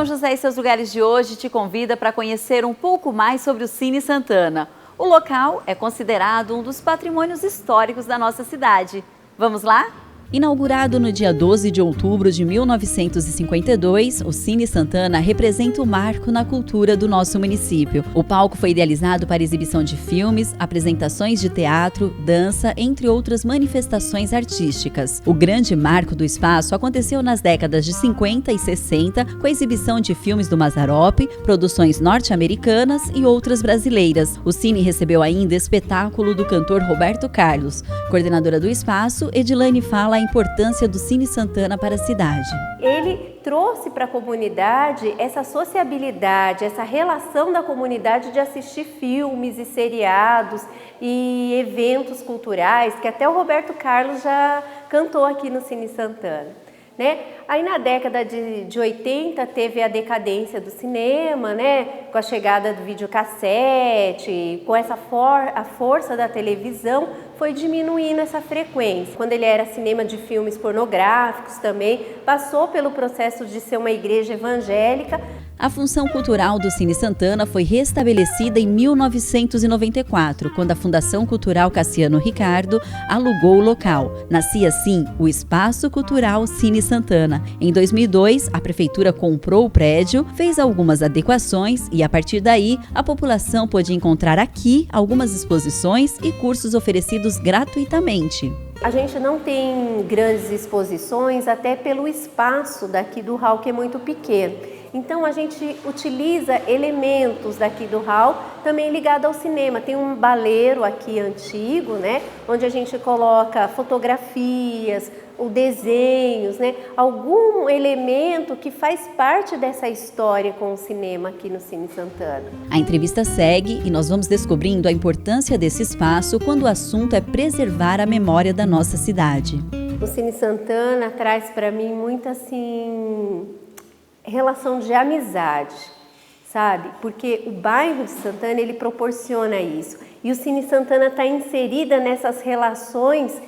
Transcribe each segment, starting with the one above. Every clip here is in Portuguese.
São José e seus lugares de hoje te convida para conhecer um pouco mais sobre o Cine Santana. O local é considerado um dos patrimônios históricos da nossa cidade. Vamos lá? Inaugurado no dia 12 de outubro de 1952, o Cine Santana representa o marco na cultura do nosso município. O palco foi idealizado para exibição de filmes, apresentações de teatro, dança, entre outras manifestações artísticas. O grande marco do espaço aconteceu nas décadas de 50 e 60, com a exibição de filmes do Mazzaropi, produções norte-americanas e outras brasileiras. O Cine recebeu ainda espetáculo do cantor Roberto Carlos. Coordenadora do espaço, Edilane fala a importância do Cine Santana para a cidade. Ele trouxe para a comunidade essa sociabilidade, essa relação da comunidade de assistir filmes e seriados e eventos culturais, que até o Roberto Carlos já cantou aqui no Cine Santana. Aí na década de 80 teve a decadência do cinema, com a chegada do videocassete, com a força da televisão, foi diminuindo essa frequência. Quando ele era cinema de filmes pornográficos também, passou pelo processo de ser uma igreja evangélica. A função cultural do Cine Santana foi restabelecida em 1994, quando a Fundação Cultural Cassiano Ricardo alugou o local. Nascia assim o Espaço Cultural Cine Santana. Em 2002, a Prefeitura comprou o prédio, fez algumas adequações e, a partir daí, a população pôde encontrar aqui algumas exposições e cursos oferecidos gratuitamente. A gente não tem grandes exposições, até pelo espaço daqui do hall, que é muito pequeno. Então a gente utiliza elementos daqui do hall também ligado ao cinema. Tem um baleiro aqui antigo, onde a gente coloca fotografias, ou desenhos, algum elemento que faz parte dessa história com o cinema aqui no Cine Santana. A entrevista segue e nós vamos descobrindo a importância desse espaço quando o assunto é preservar a memória da nossa cidade. O Cine Santana traz para mim muita relação de amizade, sabe? Porque o bairro de Santana, ele proporciona isso. E o Cine Santana está inserida nessas relações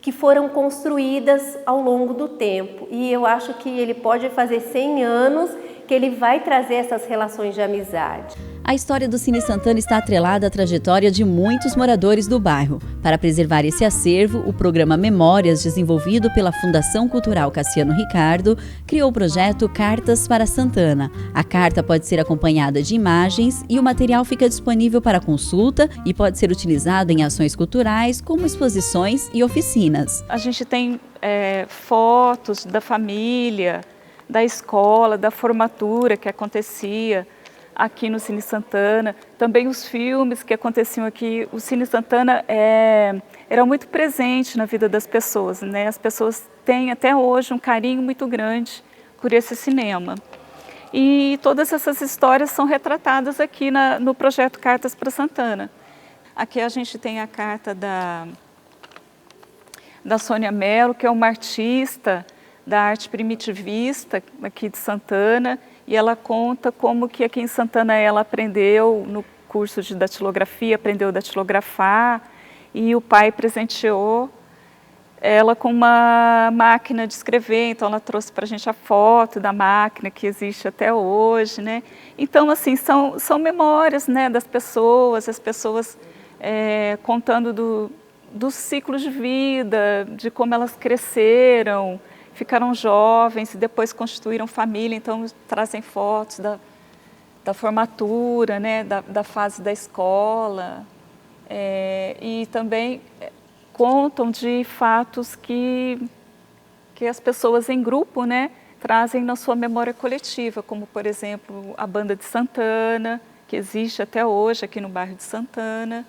que foram construídas ao longo do tempo. E eu acho que ele pode fazer 100 anos que ele vai trazer essas relações de amizade. A história do Cine Santana está atrelada à trajetória de muitos moradores do bairro. Para preservar esse acervo, o programa Memórias, desenvolvido pela Fundação Cultural Cassiano Ricardo, criou o projeto Cartas para Santana. A carta pode ser acompanhada de imagens e o material fica disponível para consulta e pode ser utilizado em ações culturais, como exposições e oficinas. A gente tem fotos da família, da escola, da formatura que acontecia aqui no Cine Santana, também os filmes que aconteciam aqui. O Cine Santana era muito presente na vida das pessoas, As pessoas têm até hoje um carinho muito grande por esse cinema. E todas essas histórias são retratadas aqui no projeto Cartas para Santana. Aqui a gente tem a carta da Sônia Mello, que é uma artista da arte primitivista aqui de Santana, e ela conta como que aqui em Santana ela aprendeu no curso de datilografia, aprendeu a datilografar, e o pai presenteou ela com uma máquina de escrever, então ela trouxe para a gente a foto da máquina que existe até hoje, Então, assim, são memórias, das pessoas, as pessoas contando dos ciclos de vida, de como elas cresceram, ficaram jovens e depois constituíram família, então trazem fotos da formatura, da fase da escola, e também contam de fatos que as pessoas em grupo trazem na sua memória coletiva, como por exemplo a Banda de Santana, que existe até hoje aqui no bairro de Santana,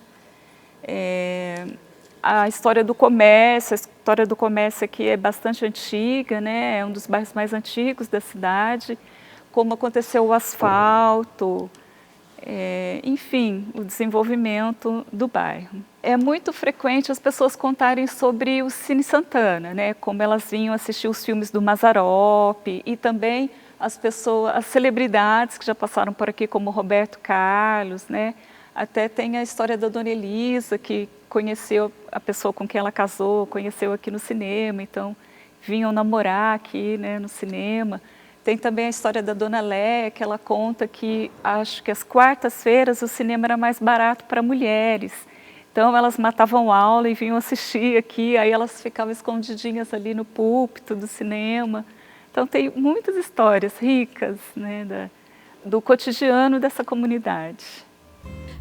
a história do comércio. A história do comércio aqui é bastante antiga, é um dos bairros mais antigos da cidade, como aconteceu o asfalto, enfim, o desenvolvimento do bairro. É muito frequente as pessoas contarem sobre o Cine Santana, como elas vinham assistir os filmes do Mazzaropi, e também as celebridades que já passaram por aqui, como Roberto Carlos, Até tem a história da Dona Elisa, que conheceu a pessoa com quem ela casou, conheceu aqui no cinema, então vinham namorar aqui, no cinema. Tem também a história da Dona Léia, que ela conta que, acho que às quartas-feiras o cinema era mais barato para mulheres. Então elas matavam aula e vinham assistir aqui, aí elas ficavam escondidinhas ali no púlpito do cinema. Então tem muitas histórias ricas, né, do cotidiano dessa comunidade.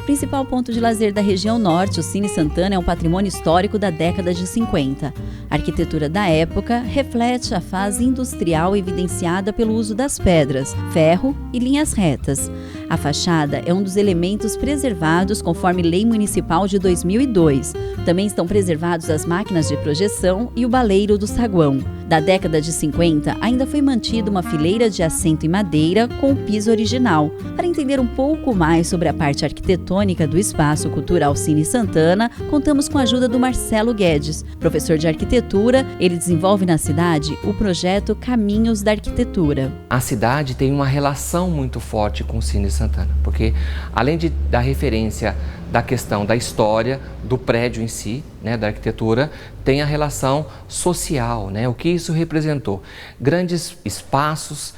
Principal ponto de lazer da região norte, o Cine Santana é um patrimônio histórico da década de 50. A arquitetura da época reflete a fase industrial evidenciada pelo uso das pedras, ferro e linhas retas. A fachada é um dos elementos preservados conforme Lei Municipal de 2002. Também estão preservados as máquinas de projeção e o baleiro do saguão. Da década de 50, ainda foi mantida uma fileira de assento em madeira com o piso original. Para entender um pouco mais sobre a parte arquitetônica do Espaço Cultural Cine Santana, contamos com a ajuda do Marcelo Guedes, professor de arquitetura. Ele desenvolve na cidade o projeto Caminhos da Arquitetura. A cidade tem uma relação muito forte com o Cine Santana, porque além da referência da questão da história, do prédio em si, né, da arquitetura, tem a relação social, né, o que isso representou. Grandes espaços,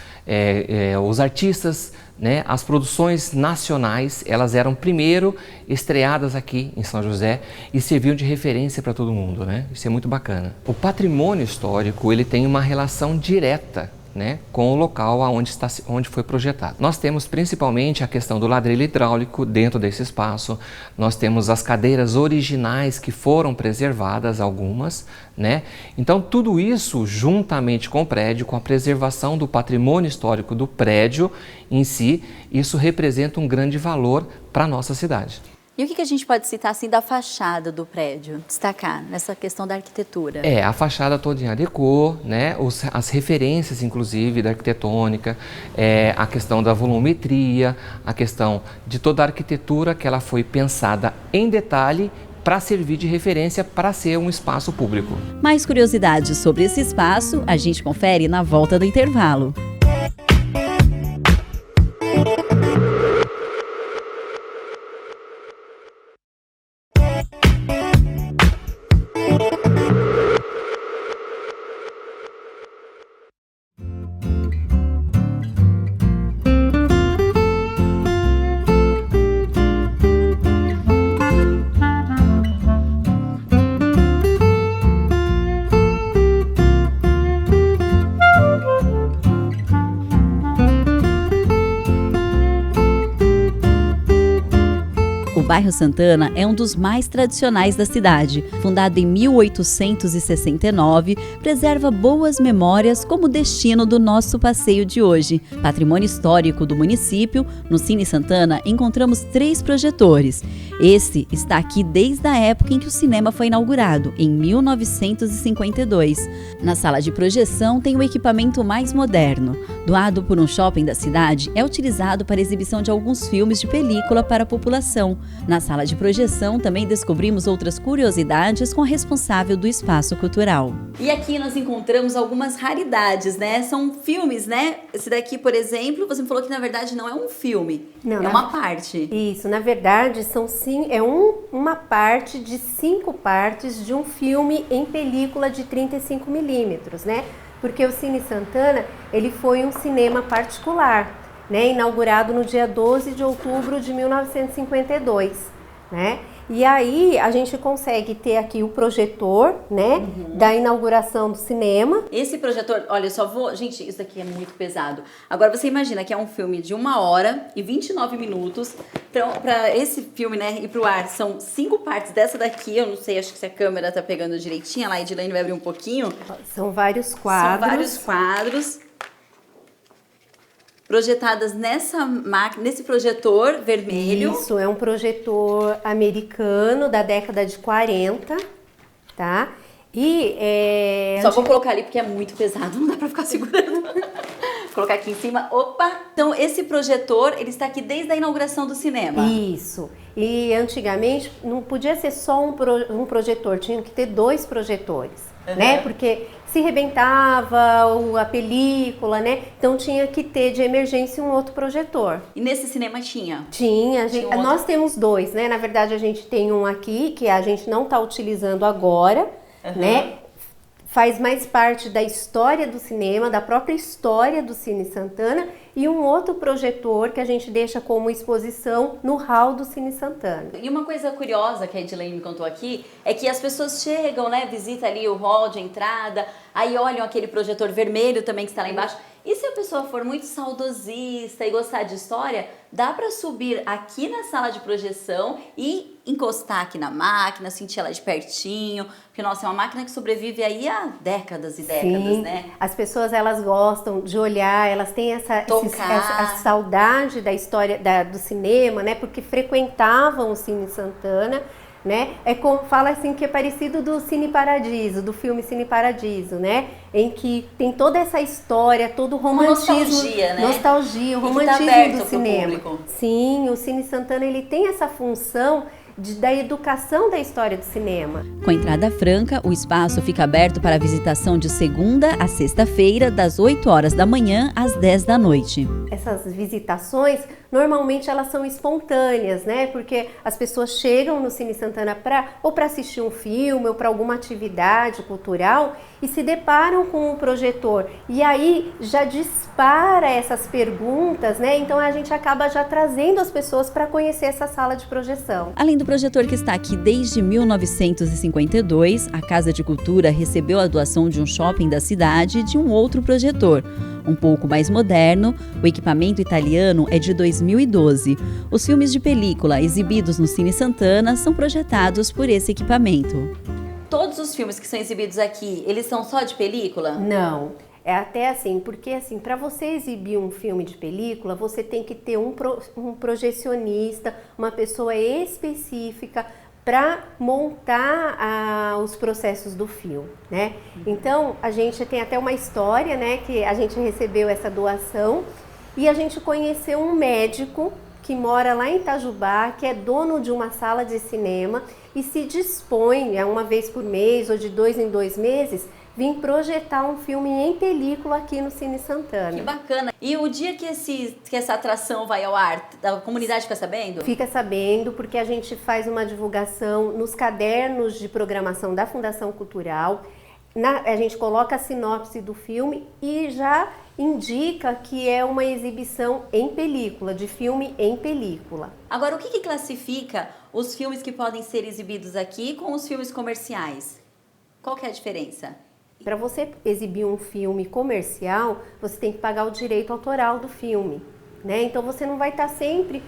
os artistas, né, as produções nacionais, elas eram primeiro estreadas aqui em São José e serviam de referência para todo mundo, né? Isso é muito bacana. O patrimônio histórico, ele tem uma relação direta, né, com o local onde foi projetado. Nós temos principalmente a questão do ladrilho hidráulico dentro desse espaço, nós temos as cadeiras originais que foram preservadas, algumas, né? Então tudo isso juntamente com o prédio, com a preservação do patrimônio histórico do prédio em si, isso representa um grande valor para a nossa cidade. E o que a gente pode citar assim da fachada do prédio, destacar nessa questão da arquitetura? A fachada toda em Art Deco, né? As referências inclusive da arquitetônica, a questão da volumetria, a questão de toda a arquitetura que ela foi pensada em detalhe para servir de referência para ser um espaço público. Mais curiosidades sobre esse espaço a gente confere na volta do intervalo. O bairro Santana é um dos mais tradicionais da cidade. Fundado em 1869, preserva boas memórias como destino do nosso passeio de hoje. Patrimônio histórico do município, no Cine Santana encontramos 3 projetores. Esse está aqui desde a época em que o cinema foi inaugurado, em 1952. Na sala de projeção tem o equipamento mais moderno. Doado por um shopping da cidade, é utilizado para exibição de alguns filmes de película para a população. Na sala de projeção também descobrimos outras curiosidades com a responsável do espaço cultural. E aqui nós encontramos algumas raridades, né? São filmes, né? Esse daqui, por exemplo, você me falou que na verdade não é um filme, é uma parte. Isso, na verdade uma parte de 5 partes de um filme em película de 35 milímetros, né? Porque o Cine Santana, ele foi um cinema particular, né, inaugurado no dia 12 de outubro de 1952, né? E aí a gente consegue ter aqui o projetor, né, da inauguração do cinema. Esse projetor, olha, eu só vou... Gente, isso daqui é muito pesado. Agora você imagina que é um filme de 1 hora e 29 minutos. Para esse filme, né, ir pro ar, são 5 partes dessa daqui. Eu não sei, acho que se a câmera tá pegando direitinho. Lá, a Edilene vai abrir um pouquinho. São vários quadros. São vários quadros. Projetadas nesse projetor vermelho. Isso, é um projetor americano da década de 40, tá? E Só vou colocar ali porque é muito pesado, não dá pra ficar segurando. Vou colocar aqui em cima. Opa! Então esse projetor, ele está aqui desde a inauguração do cinema. Isso. E antigamente não podia ser só um projetor, tinha que ter 2 projetores, né? Porque se rebentava a película, né? Então tinha que ter de emergência um outro projetor. E nesse cinema tinha? Tinha. Nós temos 2, né? Na verdade a gente tem um aqui que a gente não está utilizando agora, né? faz mais parte da história do cinema, da própria história do Cine Santana, e um outro projetor que a gente deixa como exposição no hall do Cine Santana. E uma coisa curiosa que a Edilene me contou aqui é que as pessoas chegam, né, visita ali o hall de entrada, aí olham aquele projetor vermelho também que está lá embaixo. E se a pessoa for muito saudosista e gostar de história, dá para subir aqui na sala de projeção e encostar aqui na máquina, sentir ela de pertinho, porque, nossa, é uma máquina que sobrevive aí há décadas e décadas, Sim, né? as pessoas, elas gostam de olhar, elas têm a saudade da história do cinema, né? Porque frequentavam o Cine Santana, né? Fala assim que é parecido do Cine Paradiso, do filme Cine Paradiso, né? Em que tem toda essa história, todo o romantismo, nostalgia, né? Nostalgia, o romantismo aberto do pro cinema. público. Sim, o Cine Santana, ele tem essa função da educação da história do cinema. Com entrada franca, o espaço fica aberto para visitação de segunda a sexta-feira, das 8 horas da manhã às 10 da noite. Essas visitações, normalmente elas são espontâneas, né? Porque as pessoas chegam no Cine Santana para assistir um filme ou para alguma atividade cultural e se deparam com um projetor. E aí já dispara essas perguntas, né? Então a gente acaba já trazendo as pessoas para conhecer essa sala de projeção. Além do projetor que está aqui desde 1952, a Casa de Cultura recebeu a doação de um shopping da cidade de um outro projetor. Um pouco mais moderno, o equipamento italiano é de 2012. Os filmes de película exibidos no Cine Santana são projetados por esse equipamento. Todos os filmes que são exibidos aqui, eles são só de película? Não. É até assim, porque assim, para você exibir um filme de película, você tem que ter um projecionista, uma pessoa específica para montar os processos do filme, né? Então, a gente tem até uma história, né, que a gente recebeu essa doação e a gente conheceu um médico que mora lá em Itajubá, que é dono de uma sala de cinema e se dispõe, uma vez por mês ou de 2 em 2 meses, vir projetar um filme em película aqui no Cine Santana. Que bacana! E o dia que essa atração vai ao ar, a comunidade fica sabendo? Fica sabendo, porque a gente faz uma divulgação nos cadernos de programação da Fundação Cultural. A gente coloca a sinopse do filme e já indica que é uma exibição em película, de filme em película. Agora, o que classifica os filmes que podem ser exibidos aqui com os filmes comerciais? Qual que é a diferença? Para você exibir um filme comercial, você tem que pagar o direito autoral do filme, né? Então você não vai estar sempre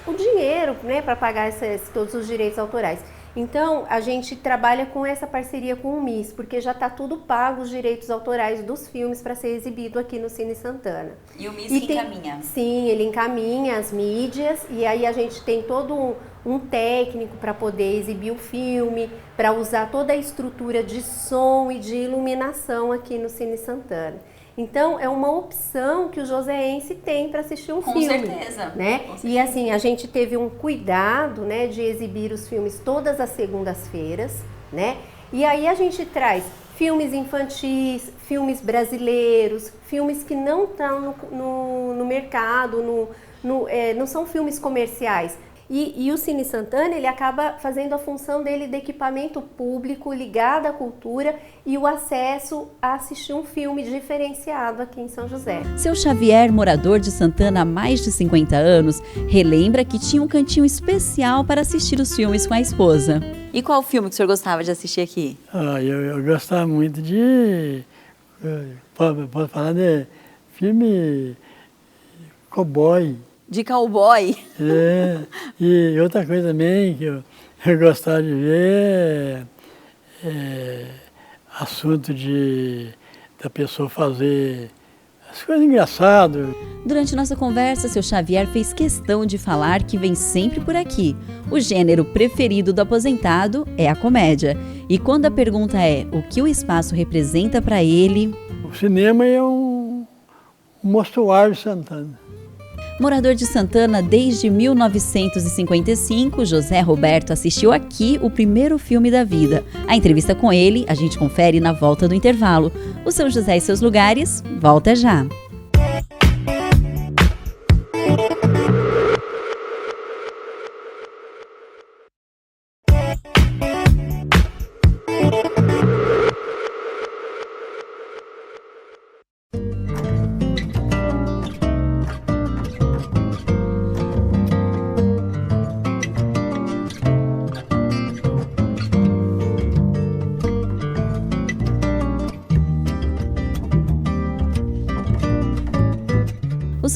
o dinheiro, né, para pagar todos os direitos autorais. Então a gente trabalha com essa parceria com o MIS, porque já está tudo pago os direitos autorais dos filmes para ser exibido aqui no Cine Santana. E o MIS encaminha? Sim, ele encaminha as mídias e aí a gente tem todo um técnico para poder exibir o filme, para usar toda a estrutura de som e de iluminação aqui no Cine Santana. Então, é uma opção que o joseense tem para assistir um filme. Com certeza. Né? E assim, a gente teve um cuidado, né, de exibir os filmes todas as segundas-feiras, né? E aí a gente traz filmes infantis, filmes brasileiros, filmes que não estão no mercado, não são filmes comerciais. E o Cine Santana, ele acaba fazendo a função dele de equipamento público ligado à cultura e o acesso a assistir um filme diferenciado aqui em São José. Seu Xavier, morador de Santana há mais de 50 anos, relembra que tinha um cantinho especial para assistir os filmes com a esposa. E qual filme que o senhor gostava de assistir aqui? Eu gostava muito de... Posso falar de filme cowboy. De cowboy? E outra coisa também que eu gostava de ver é assunto da pessoa fazer as coisas engraçadas. Durante nossa conversa, seu Xavier fez questão de falar que vem sempre por aqui. O gênero preferido do aposentado é a comédia. E quando a pergunta é o que o espaço representa para ele... O cinema é um mostruário de Santana. Morador de Santana desde 1955, José Roberto assistiu aqui o primeiro filme da vida. A entrevista com ele a gente confere na volta do intervalo. O São José e seus lugares, volta já!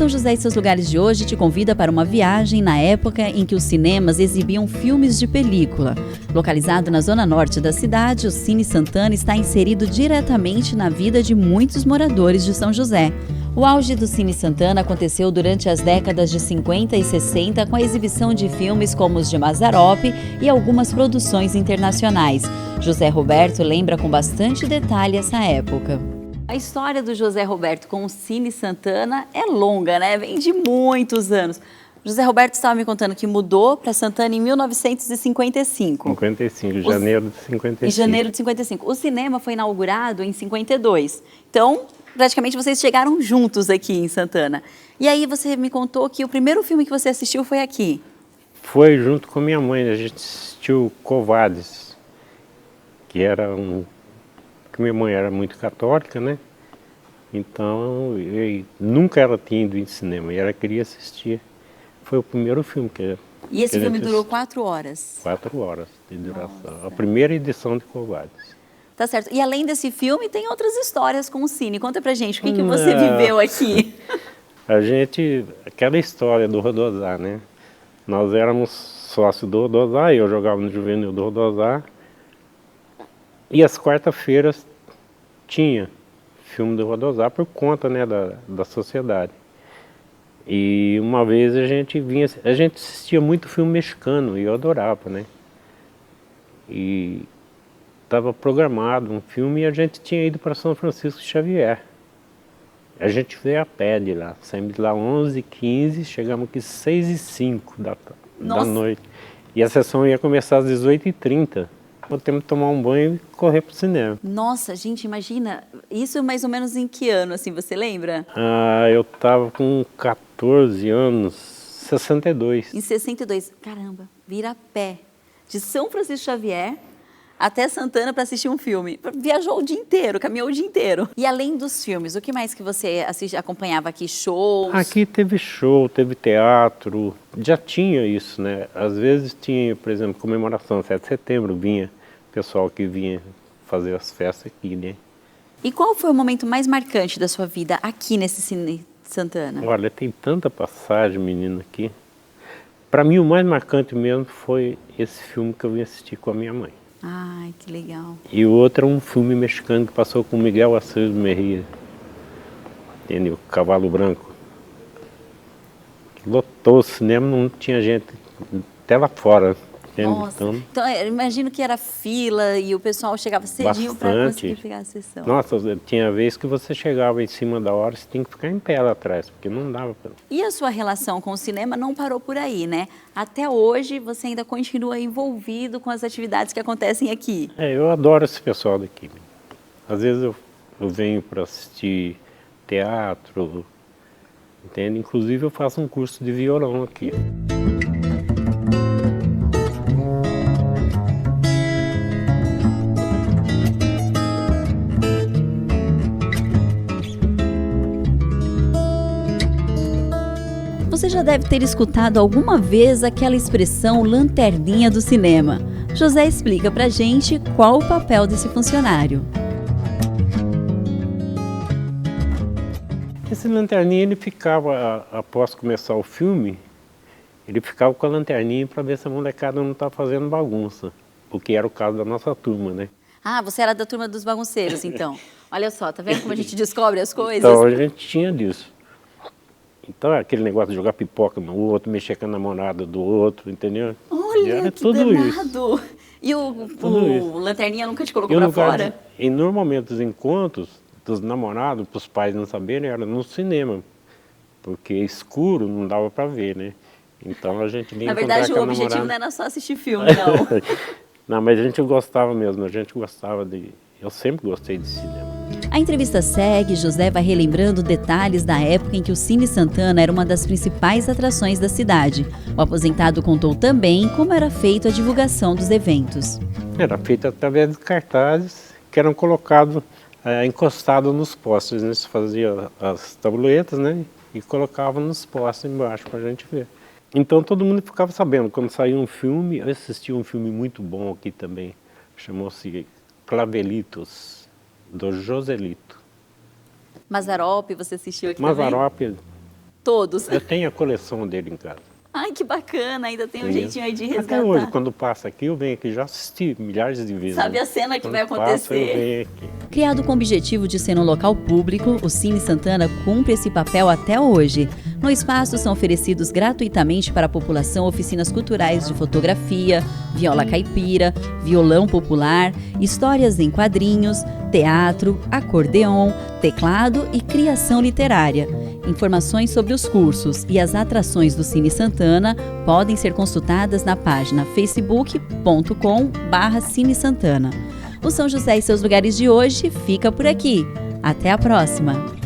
São José e seus lugares de hoje te convida para uma viagem na época em que os cinemas exibiam filmes de película. Localizado na zona norte da cidade, o Cine Santana está inserido diretamente na vida de muitos moradores de São José. O auge do Cine Santana aconteceu durante as décadas de 50 e 60 com a exibição de filmes como os de Mazzaropi e algumas produções internacionais. José Roberto lembra com bastante detalhe essa época. A história do José Roberto com o Cine Santana é longa, né? Vem de muitos anos. José Roberto estava me contando que mudou para Santana em 1955. 55, janeiro de 55. Em janeiro de 55. O cinema foi inaugurado em 52. Então, praticamente vocês chegaram juntos aqui em Santana. E aí você me contou que o primeiro filme que você assistiu foi aqui. Foi junto com minha mãe, a gente assistiu Covades, que era que minha mãe era muito católica, né? Então, nunca ela tinha ido em cinema e ela queria assistir. Foi o primeiro filme que E esse filme durou 4 horas? 4 horas de duração. Nossa. A primeira edição de Covades. Tá certo. E além desse filme, tem outras histórias com o Cine. Conta pra gente, o que você viveu aqui? Aquela história do Rodozá, né? Nós éramos sócios do Rodozá, eu jogava no juvenil do Rodozá. E às quarta-feiras tinha filme do Rodozá por conta, né, da sociedade. E uma vez a gente assistia muito filme mexicano e eu adorava, né? E estava programado um filme e a gente tinha ido para São Francisco Xavier. A gente veio a pé de lá, saímos de lá 11h15, chegamos aqui 6h05 da noite. E a sessão ia começar às 18h30. Temos que tomar um banho e correr para o cinema. Nossa, gente, imagina, isso mais ou menos em que ano, assim, você lembra? Eu estava com 14 anos, 62. Em 62, caramba, vir a pé, de São Francisco Xavier até Santana para assistir um filme. Viajou o dia inteiro, caminhou o dia inteiro. E além dos filmes, o que mais que você acompanhava aqui? Shows? Aqui teve show, teve teatro, já tinha isso, né? Às vezes tinha, por exemplo, comemoração 7 de setembro, vinha pessoal que vinha fazer as festas aqui, né? E qual foi o momento mais marcante da sua vida aqui nesse Cine Santana? Olha, tem tanta passagem, menina, aqui. Para mim, o mais marcante mesmo foi esse filme que eu vim assistir com a minha mãe. Ai, que legal. E o outro é um filme mexicano que passou com Miguel Assis Mejia, entendeu? Cavalo Branco. Lotou o cinema, não tinha gente até lá fora. Nossa, então eu imagino que era fila e o pessoal chegava cedinho para conseguir pegar a sessão. Nossa, tinha vez que você chegava em cima da hora, você tinha que ficar em pé lá atrás, porque não dava para... E a sua relação com o cinema não parou por aí, né? Até hoje você ainda continua envolvido com as atividades que acontecem aqui. Eu adoro esse pessoal daqui. Às vezes eu venho para assistir teatro, entende? Inclusive eu faço um curso de violão aqui. Você já deve ter escutado alguma vez aquela expressão lanterninha do cinema. José explica pra gente qual o papel desse funcionário. Esse lanterninha, ele ficava, após começar o filme, ele ficava com a lanterninha para ver se a molecada não está fazendo bagunça, o que era o caso da nossa turma, né? Ah, você era da turma dos bagunceiros, então. Olha só, tá vendo como a gente descobre as coisas? Então, a gente tinha disso. Então, aquele negócio de jogar pipoca no outro, mexer com a namorada do outro, entendeu? Olha, que tudo danado! Isso. E o lanterninha nunca te colocou pra fora? E normalmente os encontros dos namorados, para os pais não saberem, era no cinema. Porque escuro não dava para ver, né? Então a gente vinha encontrar com a namorada. Na verdade, o objetivo não era só assistir filme, não. Não, mas a gente gostava mesmo, eu sempre gostei de cinema. A entrevista segue, José vai relembrando detalhes da época em que o Cine Santana era uma das principais atrações da cidade. O aposentado contou também como era feita a divulgação dos eventos. Era feita através de cartazes que eram colocados, encostados nos postes. Né? Se fazia as tabuletas, né? E colocava nos postes embaixo para a gente ver. Então todo mundo ficava sabendo. Quando saía um filme, eu assisti um filme muito bom aqui também, chamou-se Clavelitos, do Joselito. Mazzaropi, você assistiu aqui Mazzaropi, Todos. Eu tenho a coleção dele em casa. Ai, que bacana, ainda tem um jeitinho aí de resgatar. Até hoje, quando passa aqui, eu venho aqui, já assisti milhares de vezes. Sabe a cena que Quando vai acontecer. Passa, eu venho aqui. Criado com o objetivo de ser um local público, o Cine Santana cumpre esse papel até hoje. No espaço são oferecidos gratuitamente para a população oficinas culturais de fotografia, viola caipira, violão popular, histórias em quadrinhos, teatro, acordeon, teclado e criação literária. Informações sobre os cursos e as atrações do Cine Santana podem ser consultadas na página facebook.com/Cine Santana. O São José e seus lugares de hoje fica por aqui. Até a próxima!